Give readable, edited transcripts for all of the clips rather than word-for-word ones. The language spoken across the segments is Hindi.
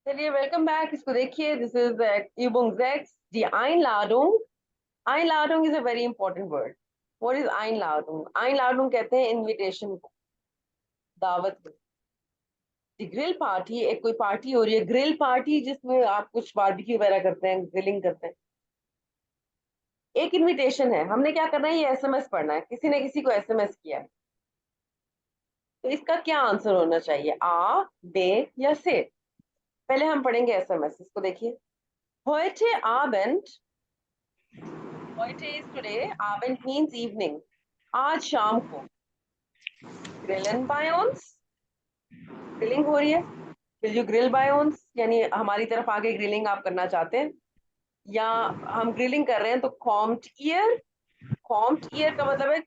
चलिए वेलकम बैक। इसको देखिए, this is Übung 6, die Einladung। Einladung is a very important word. What is Einladung? Einladung कहते हैं इनविटेशन को, दावत को। दी ग्रिल पार्टी, एक कोई पार्टी हो रही है, ग्रिल पार्टी, जिसमें आप कुछ बारबेक्यू वगैरह करते हैं, ग्रिलिंग करते हैं। एक इनविटेशन है, हमने क्या करना है, ये एसएमएस पढ़ना है, किसी ने किसी को एसएमएस किया है। तो इसका क्या आंसर होना चाहिए, आ, बे या से? पहले हम पढ़ेंगे एसएमएस। इसको देखिए, heute Abend, heute is today, Abend means evening, आज शाम को grillen by uns, ग्रिलिंग हो रही है। Will you grill by uns, यानी हमारी तरफ आके ग्रिलिंग आप करना चाहते हैं, या हम ग्रिलिंग कर रहे हैं। तो कॉम्ट ईयर का मतलब है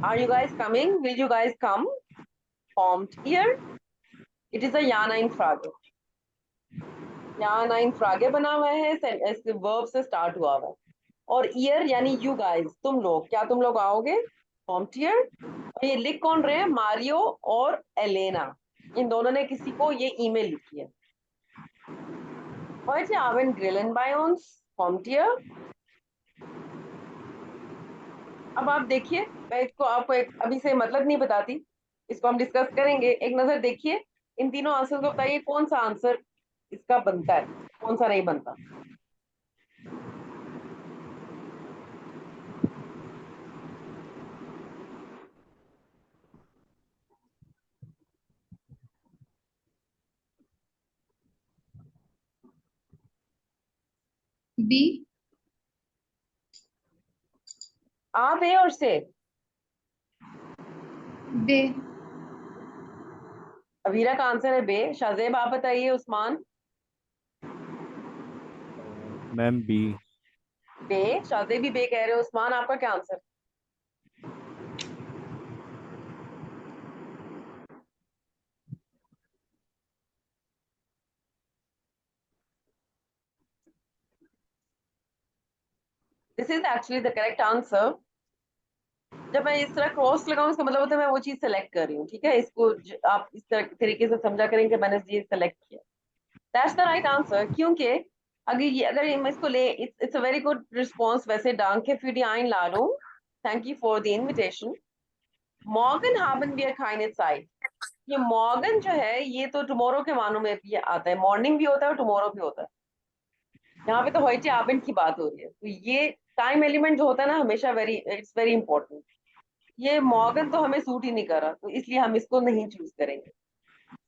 are you guys coming, will you guys come. कॉम्ट ईयर, इट इज अ या नाइन फ्रागे। या नाइन फ्रागे बना हुआ है, वर्ब से स्टार्ट हुआ हुआ है। और ईयर यानी यू गाइस, तुम लोग, क्या तुम लोग आओगे? Comte year. और ये लिख कौन रहे हैं? मारियो और एलेना, इन दोनों ने किसी को ये ईमेल लिखी है। Heute Abend grillen bei uns, kommt ihr? अब आप देखिए, मैं इसको आपको एक अभी से मतलब नहीं बताती, इसको हम डिस्कस करेंगे। एक नजर देखिए, इन तीनों आंसर को बताइए कौन सा आंसर इसका बनता है, कौन सा नहीं बनता। बी। आप है और से। बे। अवीरा का आंसर है बे। शाहजेब आप बताइए। उस्मान? Ma'am B. बे। शाहजेब भी बे कह रहे हो। उस्मान आपका क्या answer? This is actually the correct answer. जब मैं इस तरह क्रॉस लगाऊं, इसका मतलब होता है मैं वो चीज सेलेक्ट कर रही हूँ। ठीक है, इसको आप इस तरह तरीके से समझा करेंगे कि मैंने ये सेलेक्ट किया। That's the right answer. क्योंकि अगर मैं इसको ले, it's a very good response वैसे। डांके für die Einladung, thank you for the invitation. Morgan haben wir keine Zeit। ये मॉर्गन जो है, ये तो टुमारो के मानों में भी आता है, मॉर्निंग भी होता है और टुमारो भी होता है। यहाँ पे तो heute Abend की बात हो रही है, तो ये टाइम एलिमेंट जो होता है ना, हमेशा वेरी, इट्स वेरी इंपॉर्टेंट। ये मॉर्गन तो हमें सूट ही नहीं कर रहा, तो इसलिए हम इसको नहीं चूज करेंगे।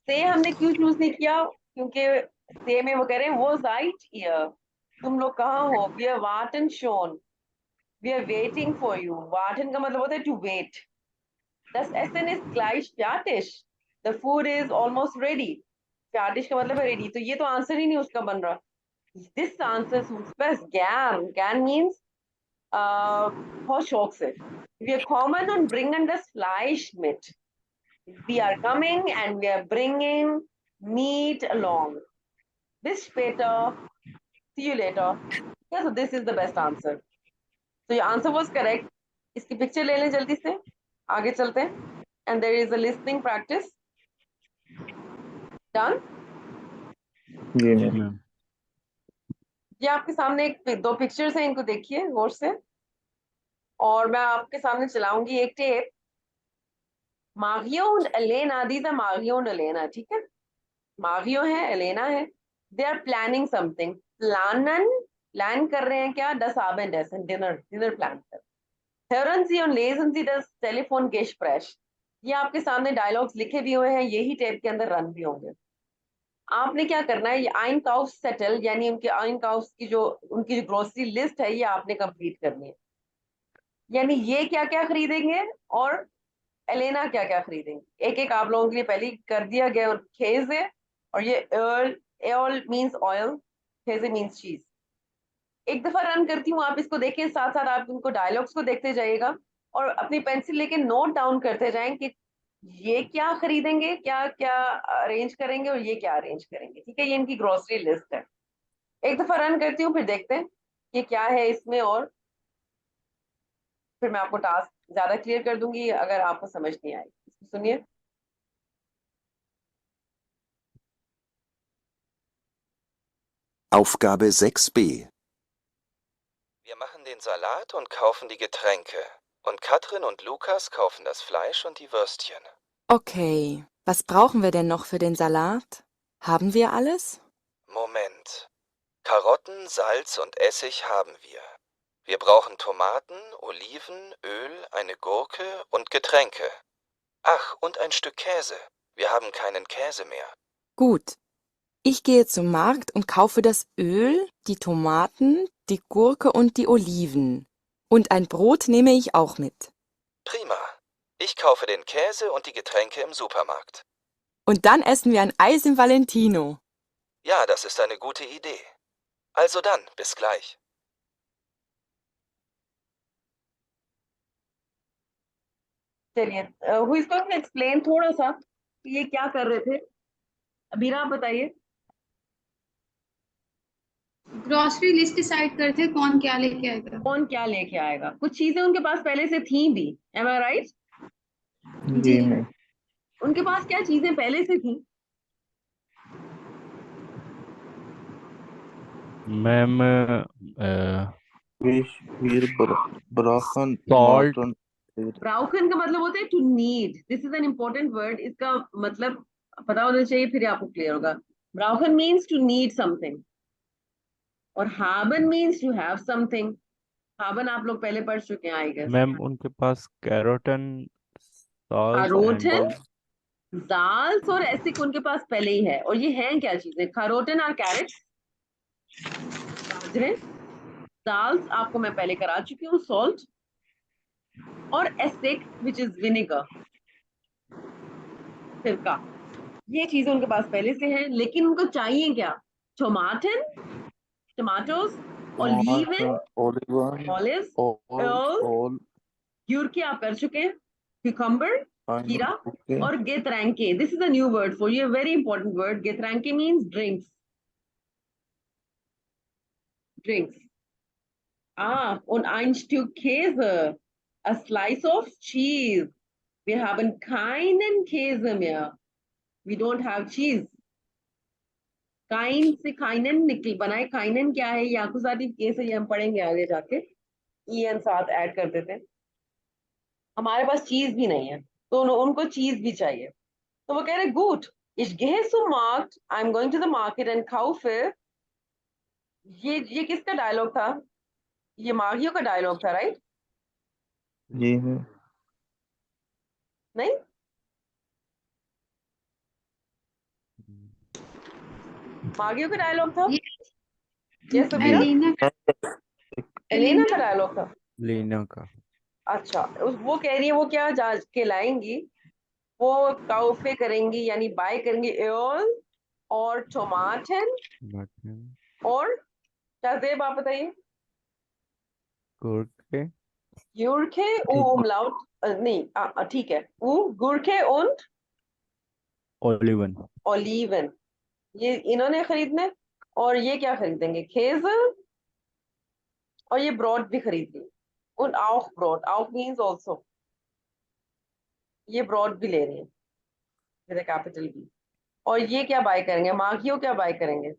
से हमने क्यों चूज नहीं किया? क्योंकि से में वो कह रहे हैं वो राइट ईयर, तुम लोग कहाँ हो? वी आर वाटन शोन, we are waiting for you. वाटन का मतलब होता है to wait. Das Essen ist gleich fertig, the food is almost ready। fertig का मतलब है रेडी, तो ये तो आंसर ही नहीं उसका बन रहा। This answer suits best। gern, gern means बहुत शौक से। wir kommen und bringen das Fleisch mit। we are coming and we are bringing meat along। bis später, see you later। yeah, so this is the best answer। so your answer was correct। इसकी पिक्चर ले लें जल्दी से, आगे चलते हैं। and there is a listening practice done। जी जी मैम। मैम। ये आपके सामने एक दो पिक्चर्स हैं, इनको देखिए गौर से। और मैं आपके सामने चलाऊंगी एक टेप। मारियो और एलेना, दीज आर मारियो और एलेना, ठीक है। मारियो है, एलेना है। They are planning something. Plan कर रहे हैं क्या? डस आबेंड एसन, डिनर, डिनर प्लान कर। hören Sie und lesen Sie das Telefongespräch। ये आपके सामने डायलॉग्स लिखे भी हुए हैं, यही टेप के अंदर रन भी होंगे। आपने क्या करना है, ये आइन काउस सेटल, यानी उनके आइन काउस की जो उनकी जो ग्रोसरी लिस्ट है, ये आपने कंप्लीट करनी है। यानी ये क्या क्या खरीदेंगे और एलेना क्या क्या खरीदेंगे, एक एक आप लोगों के लिए पहले ही कर दिया गया। और खेजे, और ये एल, एल मीन्स ऑयल, खेजे मीन्स चीज। एक दफा रन करती हूँ, आप इसको देखिए, साथ साथ आप उनको डायलॉग्स को देखते जाइएगा और अपनी पेंसिल लेके नोट डाउन करते जाएं कि ये क्या खरीदेंगे, क्या क्या अरेंज करेंगे और ये क्या अरेंज करेंगे। ठीक है, ये इनकी ग्रोसरी लिस्ट है। एक दफा रन करती हूँ, फिर देखते हैं कि क्या है इसमें, और फिर मैं आपको टास्क ज्यादा क्लियर कर दूंगी अगर आपको समझ नहीं आएगी। सुनिए। Aufgabe 6b. Wir machen den Salat und kaufen die Getränke. Und Katrin und Lukas kaufen das Fleisch und die Würstchen. Okay, was brauchen wir denn noch für den Salat? Haben wir alles? Moment. Karotten, Salz und Essig haben wir. Wir brauchen Tomaten, Oliven, Öl, eine Gurke und Getränke. Ach, und ein Stück Käse. Wir haben keinen Käse mehr. Gut. Ich gehe zum Markt und kaufe das Öl, die Tomaten, die Gurke und die Oliven. Und ein Brot nehme ich auch mit. Prima. Ich kaufe den Käse und die Getränke im Supermarkt. Und dann essen wir ein Eis im Valentino. Ja, das ist eine gute Idee. Also dann, bis gleich. चलिए, who is going to explain थोड़ा सा कि ये क्या कर रहे थे। अबीरा आप बताइए। ग्रोसरी लिस्ट डिसाइड करते कौन क्या लेके आएगा। कौन क्या लेके आएगा, कुछ चीजें उनके पास पहले से थी भी, एम आई राइट? जी मैम। उनके पास क्या चीजें पहले से थी? मैम फिश, फिर ब्राखन, सॉल्ट, मटन। ब्राउकन का मतलब होता है to need. This is an important word, इसका मतलब पता होना चाहिए, फिर आपको क्लियर होगा। ब्राउकन मीन्स टू नीड समथिंग, और हाबन मीन्स टू हैव समथिंग। हाबन आप लोग पहले पढ़ चुके हैं आई गेस। मैम उनके पास कैरोटन, सॉल्ट एंड खारोटन, दाल्स और एसिक उनके पास पहले ही है। और ये हैं क्या चीजें? खारोटन और कैरेट्स, गाजरें। दाल्स आपको मैं पहले करा चुकी हूँ, सॉल्ट। और एसिक विच इज विनेगर, सिरका। ये चीजें उनके पास पहले से हैं, लेकिन उनको चाहिए क्या? टमाटन, टमाटोस, ओलिवन, ऑलिव्स, ऑल यूरके आप कर चुके हैं, क्यूकम्बर, खीरा, और गेतरैंके। This is a new word for you, very important word. गेतरैंके means drinks, drinks. Und ein Stück Käse, a slice of cheese. Wir haben keinen Käse mehr. We don't have cheese. काइन से काइनन निकल बना है। काइनन क्या है? याकुजाटिव केस है, ये हम पढ़ेंगे आगे जाके। ईएन साथ ऐड कर देते हैं। हमारे पास चीज भी नहीं है, तो उनको चीज भी चाहिए। तो वो कह रहे good, ich gehe zum Markt, I'm going to the market and kaufe। ये किसका डायलॉग था? ये मागियो का डायलॉग था, राइट? जी मैम। नहीं, मागियो का डायलॉग था। यस समीरा, एलेना का डायलॉग था। लीना का। अच्छा, वो कह रही है वो क्या जा के लाएंगी, वो काउफे करेंगी यानी बाय करेंगी एल और टमाटर मटन, और क्या जेब आप बताइए? गुर्के, यूरके umlaut नहीं, ठीक है, गुरके und ओलिवन। ओलिवन, ये इन्होंने खरीदने। और ये क्या खरीदेंगे? खेज। और ये ब्रॉड भी खरीद ली, und auch ब्रॉड, auch means also। ये ब्रॉड भी ले रही है विद कैपिटल बी। और ये क्या बाय करेंगे? मागियो क्या बाय करेंगे?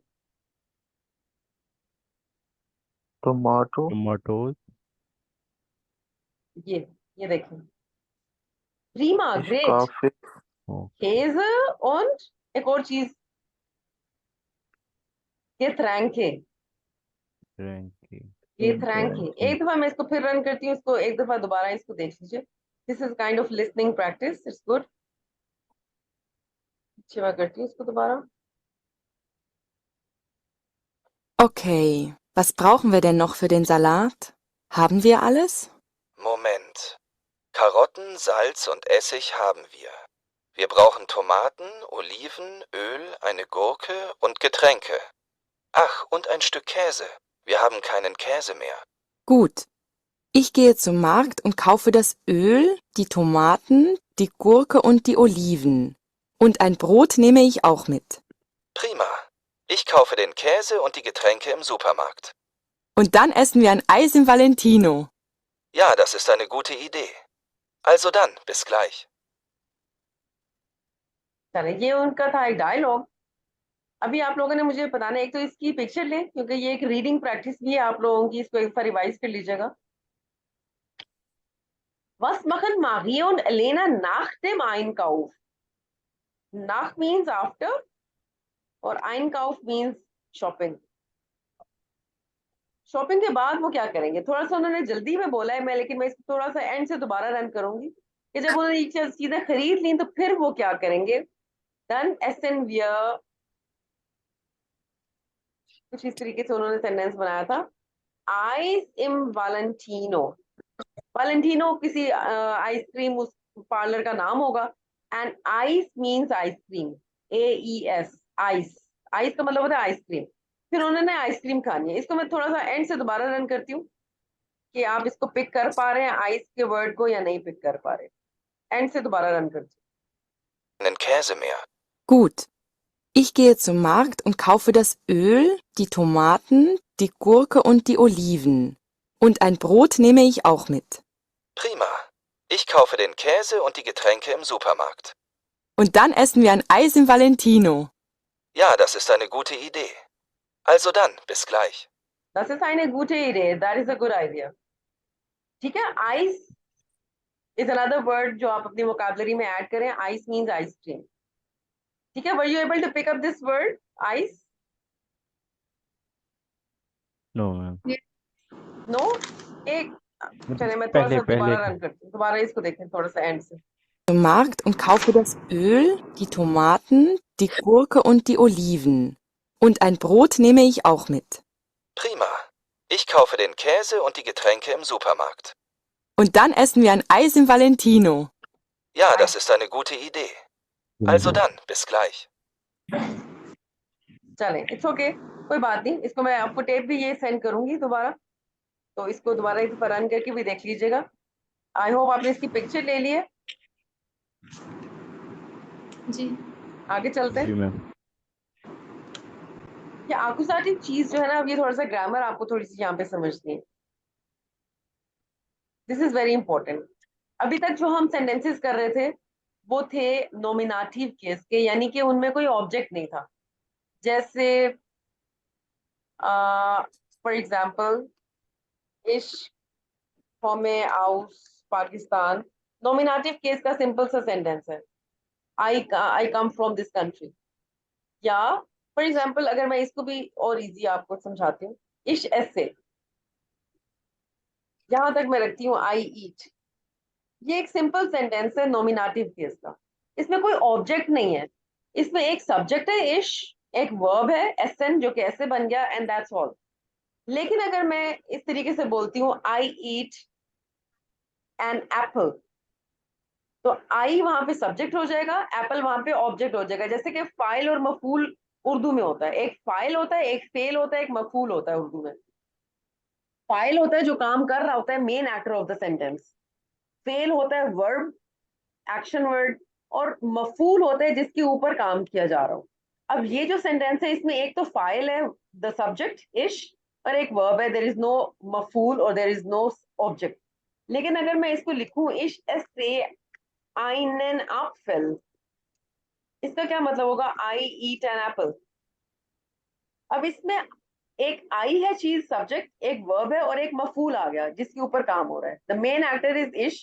टमाटो, टमाटोज, ये देखिए, प्रीमा, ग्रेट। काफे, Käse und एक और चीज, गेथरैंके। फ्रैंकी। गेथरैंके, एक दफा मैं इसको फिर रन करती हूँ, इसको एक दफा दोबारा इसको देख लीजिए। This is kind of listening practice, it's good. अच्छी बात, करती हूँ इसको दोबारा। Okay, was brauchen wir denn noch für den Salat? Haben wir alles? Moment. Karotten, Salz und Essig haben wir. Wir brauchen Tomaten, Oliven, Öl, eine Gurke und Getränke. Ach, und ein Stück Käse. Wir haben keinen Käse mehr. Gut. Ich gehe zum Markt und kaufe das Öl, die Tomaten, die Gurke und die Oliven. Und ein Brot nehme ich auch mit. Prima. Ich kaufe den Käse und die Getränke im Supermarkt. Und dann essen wir ein Eis im Valentino. Ja, das ist eine gute Idee. Also dann, bis gleich. चले, ये उनका था एक डायलॉग। अभी आप लोगों ने मुझे बताना है, एक तो इसकी पिक्चर लें क्योंकि ये एक रीडिंग प्रैक्टिस भी है आप लोगों की, इसको एक बार रिवाइज कर लीजिएगा। Was machen Maria und Elena nach dem Einkauf? Nach means after और Einkauf means shopping. शॉपिंग के बाद वो क्या करेंगे? थोड़ा सा उन्होंने जल्दी में बोला है मैं, लेकिन मैं इसको थोड़ा सा एंड से दोबारा रन करूंगी कि जब उन्होंने ये चीजें खरीद ली तो फिर वो क्या करेंगे। Dann essen wir, कुछ इस तरीके से उन्होंने सेंटेंस बनाया था। Eis im Valentino. Valentino किसी आइसक्रीम उस पार्लर का नाम होगा। And ice means ice cream, AES, ice. Ice का मतलब होता है आइसक्रीम। फिर उन्होंने आइसक्रीम खानी है। इसको मैं थोड़ा सा एंड से दोबारा रन करती हूँ कि आप इसको पिक कर पा रहे हैं आइस के वर्ड को या नहीं पिक कर पा रहे। एंड से दोबारा रन करती हूँ। Einen Käse mehr. Gut. Ich gehe zum Markt und kaufe das Öl, die Tomaten, die Gurke und die Oliven. Und ein Brot nehme ich auch mit. Prima. Ich kaufe den Käse und die Getränke im Supermarkt. Und dann essen wir ein Eis im Valentino. Ja, das ist eine gute Idee. Also dann, bis gleich. Das ist eine gute Idee. That is a good idea. ठीक है। आइस इज अनदर वर्ड जो आप अपनी वोकैबुलरी में ऐड करें। Ice means ice cream. ठीक है। Were you able to pick up this word ice? No ma'am, no. एक चलिए मैं थोड़ा पहले सा पहले दोबारा रन करती हूँ। दोबारा इसको देखें थोड़ा सा एंड से। Zum Markt und kaufe das Öl, die Tomaten, die Gurke und die Oliven. Und ein Brot nehme ich auch mit. Prima. Ich kaufe den Käse und die Getränke im Supermarkt. Und dann essen wir ein Eis im Valentino. Ja, das ist eine gute Idee. Also dann, bis gleich. चले, इट्स ओके, कोई बात नहीं। इसको मैं आपको टेप भी ये सेंड करूंगी दोबारा, तो इसको दोबारा एक रन करके भी देख लीजिएगा। आई होप आपने इसकी पिक्चर ले ली है। जी आगे चलते जी हैं। मैम। ये आकुसाटिव चीज जो है ना, अब ये थोड़ा सा ग्रामर आपको थोड़ी सी यहाँ पे समझनी है। This is very important. अभी तक जो हम सेंटेंसेस कर रहे थे वो थे नॉमिनेटिव केस के, यानी कि उनमें कोई ऑब्जेक्ट नहीं था। जैसे फॉर एग्जाम्पल इश्क हमें आउस पाकिस्तान, नॉमिनेटिव केस का सिंपल सा सेंटेंस है, आई कम फ्रॉम दिस कंट्री। या फॉर एग्जाम्पल अगर मैं इसको भी और इजी आपको समझाती हूँ, इश ऐसे, यहां तक मैं रखती हूँ आई ईट। ये एक सिंपल सेंटेंस है नॉमिनेटिव केस का। इसमें कोई ऑब्जेक्ट नहीं है। इसमें एक सब्जेक्ट है इश, एक वर्ब है एसन जो कि ऐसे बन गया, एंड दैट्स ऑल। लेकिन अगर मैं इस तरीके से बोलती हूँ आई ईट एन एप्पल, तो आई वहां पे सब्जेक्ट हो जाएगा, एप्पल वहां पे ऑब्जेक्ट हो जाएगा। जैसे कि फाइल और मफूल उर्दू में होता है, एक फाइल होता है, एक फेल होता है, एक मफूल होता है। उर्दू में फाइल होता है जो काम कर रहा होता है, main actor of the sentence. Fail होता है वर्ब, एक्शन वर्ड, और मफूल होता है जिसके ऊपर काम किया जा रहा हो। अब ये जो सेंटेंस है इसमें एक तो फाइल है द सब्जेक्ट इश, और एक वर्ब है, देयर इज नो मफूल और देयर इज नो ऑब्जेक्ट। लेकिन अगर मैं इसको लिखूं इश से einen Apfel, इसका क्या मतलब होगा? आई ईट एन एप्पल। अब इसमें एक आई है चीज सब्जेक्ट, एक वर्ब है और एक मफूल आ गया जिसके ऊपर काम हो रहा है। द मेन एक्टर इज इश,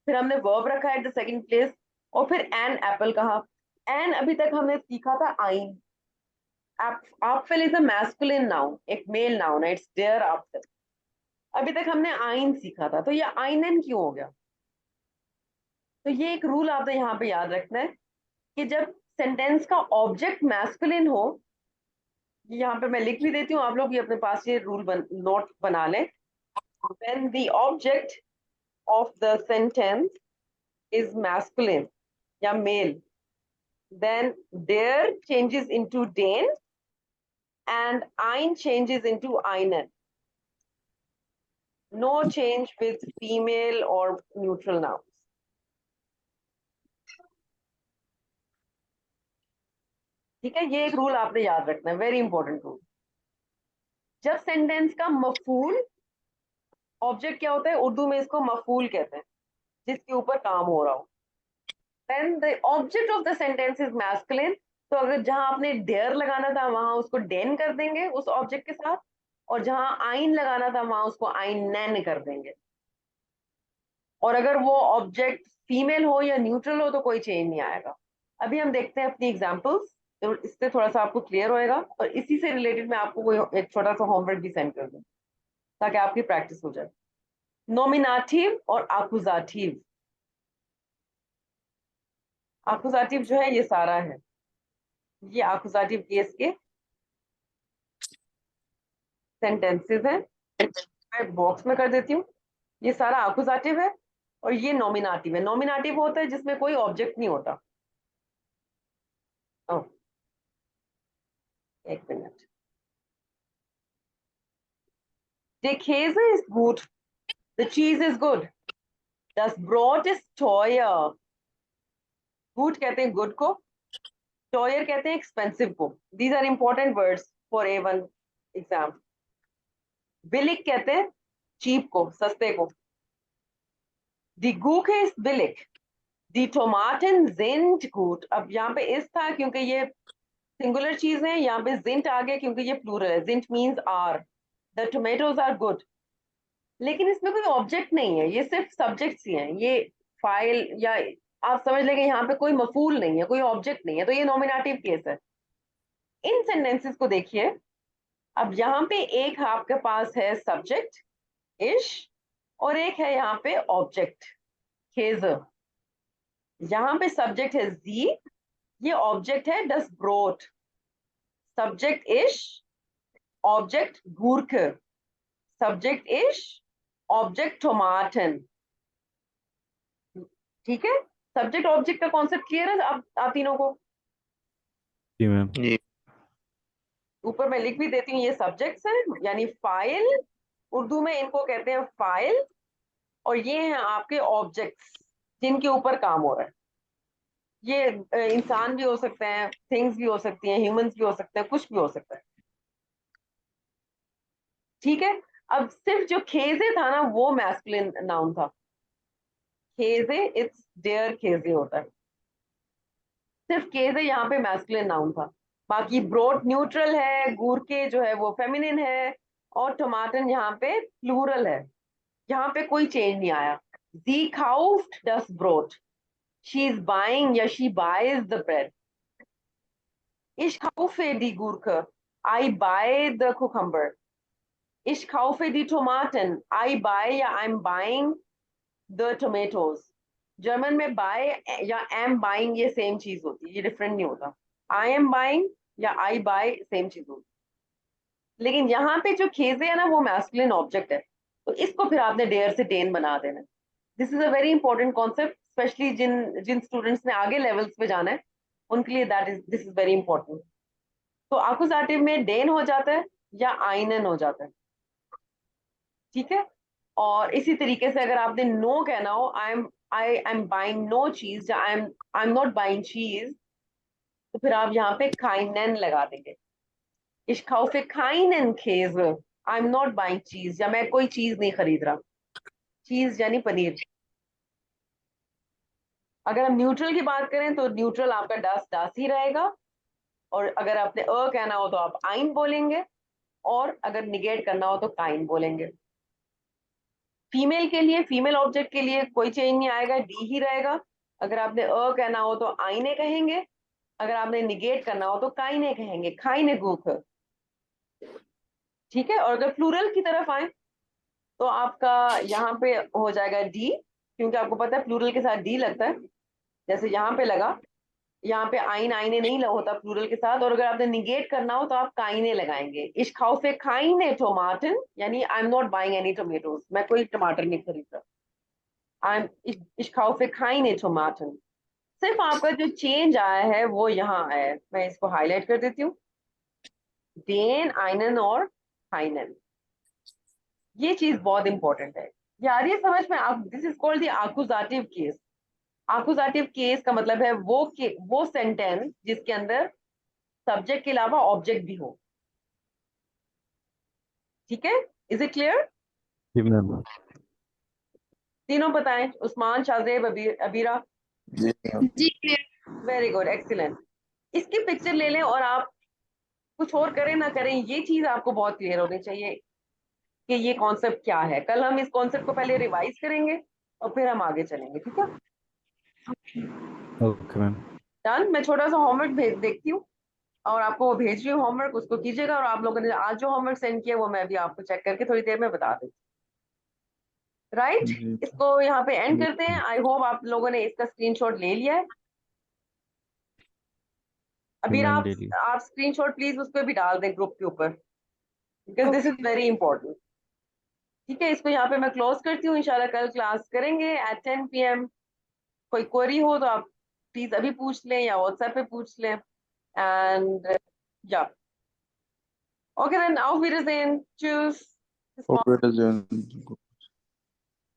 फिर हमने वर्ब रखा है द सेकंड प्लेस, और फिर एन एप्पल कहा। एन अभी तक हमने सीखा था आइन। Apple is a masculine noun, एक मेल नाउन है, इट्स देयर एप्पल। अभी तक हमने आइन सीखा था, तो ये आइनन क्यों हो गया? तो ये एक रूल आपने यहाँ पे याद रखना है कि जब सेंटेंस का ऑब्जेक्ट मैस्कुलिन हो, यहाँ पे मैं लिख भी देती हूँ, आप लोग भी अपने पास ये रूल नोट बना लें। When the object of the sentence is masculine या male, then there changes into den and ein changes into einen. No change with female or neutral nouns. ठीक है, ये एक रूल आपने याद रखना है, वेरी इंपॉर्टेंट रूल। जब सेंटेंस का मफूल, ऑब्जेक्ट क्या होता है उर्दू में, इसको मफूल कहते हैं जिसके ऊपर काम हो रहा हो। When the object of the sentence is masculine, तो अगर जहां आपने डेयर लगाना था वहां उसको डेन कर देंगे उस ऑब्जेक्ट के साथ, और जहां आइन लगाना था वहां उसको आइन नैन कर देंगे। और अगर वो ऑब्जेक्ट फीमेल हो या न्यूट्रल हो तो कोई चेंज नहीं आएगा। अभी हम देखते हैं अपनी एग्जांपल्स, तो इससे थोड़ा सा आपको क्लियर होएगा, और इसी से रिलेटेड मैं आपको कोई एक छोटा सा होमवर्क भी सेंड कर दूं ताकि आपकी प्रैक्टिस हो जाए। नॉमिनेटिव और आकुजाटिव। आकुजाटिव जो है ये सारा है, ये आकुजाटिव केस के सेंटेंसेस हैं। मैं बॉक्स में कर देती हूँ। ये सारा आकुजाटिव है और ये नॉमिनेटिव है। नॉमिनेटिव होता है जिसमें कोई ऑब्जेक्ट नहीं होता। ओह, एक minute. Der Käse ist gut. The cheese is good. Das Brot ist teuer. Good कहते हैं good को, teuer कहते हैं expensive को। These are important words for A1 exam. Billig कहते हैं cheap को, सस्ते को। Die Gurke ist billig. Die Tomaten sind gut. अब यहाँ पे is था क्योंकि ये सिंगुलर चीज है, यहाँ पे sind आ गया क्योंकि ये प्लूरल है। Sind means are. The tomatoes are good. लेकिन इसमें कोई ऑब्जेक्ट नहीं है, ये सिर्फ सब्जेक्ट्स ही हैं। ये फाइल या आप समझ लेंगे यहाँ पे कोई मफूल नहीं है, कोई ऑब्जेक्ट नहीं है, तो ये नॉमिनेटिव केस है। इन सेंटेंसेस को देखिए। अब यहाँ पे एक आपके पास है सब्जेक्ट इश, और एक है यहाँ पे ऑब्जेक्ट खेज। यहाँ पे सब्जेक्ट है जी, ये ऑब्जेक्ट है डस ब्रोट। सब्जेक्ट इश, ऑब्जेक्ट गूर्ख, सब्जेक्ट इश, ऑब्जेक्ट टोमाटन। ठीक है, सब्जेक्ट ऑब्जेक्ट का कॉन्सेप्ट क्लियर है आप तीनों को? जी मैम। जी। ऊपर मैं लिख भी देती हूँ, ये सब्जेक्ट्स हैं यानी फाइल, उर्दू में इनको कहते हैं फाइल, और ये हैं आपके ऑब्जेक्ट्स जिनके ऊपर काम हो रहा है। ये इंसान भी हो सकते हैं, थिंग्स भी हो सकती हैं, ह्यूमंस भी हो सकते हैं, कुछ भी हो सकता है। ठीक है, अब सिर्फ जो खेजे था ना वो मैस्कुलिन नाउन था। खेजे इट्स देयर खेजे होता है, सिर्फ केज यहाँ पे मैस्कुलिन नाउन था। बाकी ब्रोट न्यूट्रल है, गूरके जो है वो फेमिनिन है, और टमाटन यहाँ पे प्लूरल है। यहाँ पे कोई चेंज नहीं आया। दी काउफ्ट das Brot. She is buying या she buys the bread. Ich kaufe die Gurke. I buy the cucumber. Ich kaufe die Tomaten. I buy या I'm buying the tomatoes. German में बाय या एम बाइंग ये सेम चीज होती है, ये डिफरेंट नहीं होता। आई एम बाइंग या आई बाय सेम चीज होती। लेकिन यहाँ पे जो खेजे है ना वो मैस्कुलिन ऑब्जेक्ट है, तो इसको फिर आपने डेयर से डेन बना देना। This is a very important concept, especially जिन जिन स्टूडेंट्स ने आगे लेवल्स पे जाना है उनके लिए दिस इज वेरी इंपॉर्टेंट। तो आकुजाटिव में डेन हो जाता है या आइनन हो जाता है। ठीक है, और इसी तरीके से अगर आपने नो कहना हो, आई एम बाइंग नो चीज या आई एम नॉट बाइंग चीज, तो फिर आप यहाँ पे काइनन लगा देंगे। Ich kaufe keinen Käse. I am not buying चीज, या मैं कोई चीज नहीं खरीद रहा। चीज यानी पनीर। अगर हम न्यूट्रल की बात करें तो न्यूट्रल आपका डास ही रहेगा, और अगर आपने अ कहना हो तो आप आइन बोलेंगे, और अगर निगेट करना हो तो काइन बोलेंगे। फीमेल के लिए, फीमेल ऑब्जेक्ट के लिए कोई चेंज नहीं आएगा, डी ही रहेगा। अगर आपने अ कहना हो तो आईने कहेंगे, अगर आपने निगेट करना हो तो काइने कहेंगे, खाइने गुख। ठीक है, और अगर प्लूरल की तरफ आए तो आपका यहाँ पे हो जाएगा डी, क्योंकि आपको पता है प्लूरल के साथ डी लगता है, जैसे यहाँ पे लगा। यहाँ पे आइन आइने नहीं होता प्लूरल के साथ, और अगर आपने निगेट करना हो तो आप काइने लगाएंगे। इश खाउफे काइने टोमाटन, यानी I am not buying any tomatoes, मैं कोई टमाटर नहीं खरीद रहा। ich kaufe keine Tomaten. सिर्फ आपका जो चेंज आया है वो यहाँ आया है, मैं इसको हाईलाइट कर देती हूँ। den, einen और keinen, ये चीज बहुत इंपॉर्टेंट है। ये आ रही है समझ में? आप, दिस इज कॉल्ड द आकुजाटिव केस। आकुजाटिव केस का मतलब है वो सेंटेंस जिसके अंदर सब्जेक्ट के अलावा ऑब्जेक्ट भी हो। ठीक है, इज इट क्लियर? जी मैम। तीनों बताएं, उस्मान, शाहजेब, अबीरा। जी। जी clear। Very good, excellent. इसकी पिक्चर ले लें और आप कुछ और करें ना करें, ये चीज आपको बहुत क्लियर होनी चाहिए कि ये कॉन्सेप्ट क्या है। कल हम इस कॉन्सेप्ट को पहले रिवाइज करेंगे और फिर हम आगे चलेंगे, ठीक है? Okay ma'am. डन। मैं छोटा सा होमवर्क भेज देखती हूँ और आपको वो भेज रही हूँ होमवर्क, उसको कीजिएगा। और आप लोगों ने आज जो होमवर्क सेंड किया वो मैं भी आपको चेक करके थोड़ी देर में बता दूँ। राइट, जी इसको यहाँ पे एंड जी करते हैं। आई होप आप लोगों ने इसका स्क्रीनशॉट ले लिया है। अभी मैम आप डेली। स्क्रीनशॉट प्लीज उस पर भी डाल दें ग्रुप के ऊपर, because this is Okay. Very important. ठीक है, इसको यहाँ पे मैं क्लोज करती हूँ। इंशाल्लाह कल क्लास करेंगे एट 10 PM। कोई क्वेरी हो तो आप प्लीज अभी पूछ लें या व्हाट्सएप पे पूछ लें। एंड या okay then, auf Wiedersehen, tschüss, bis morgen. Okay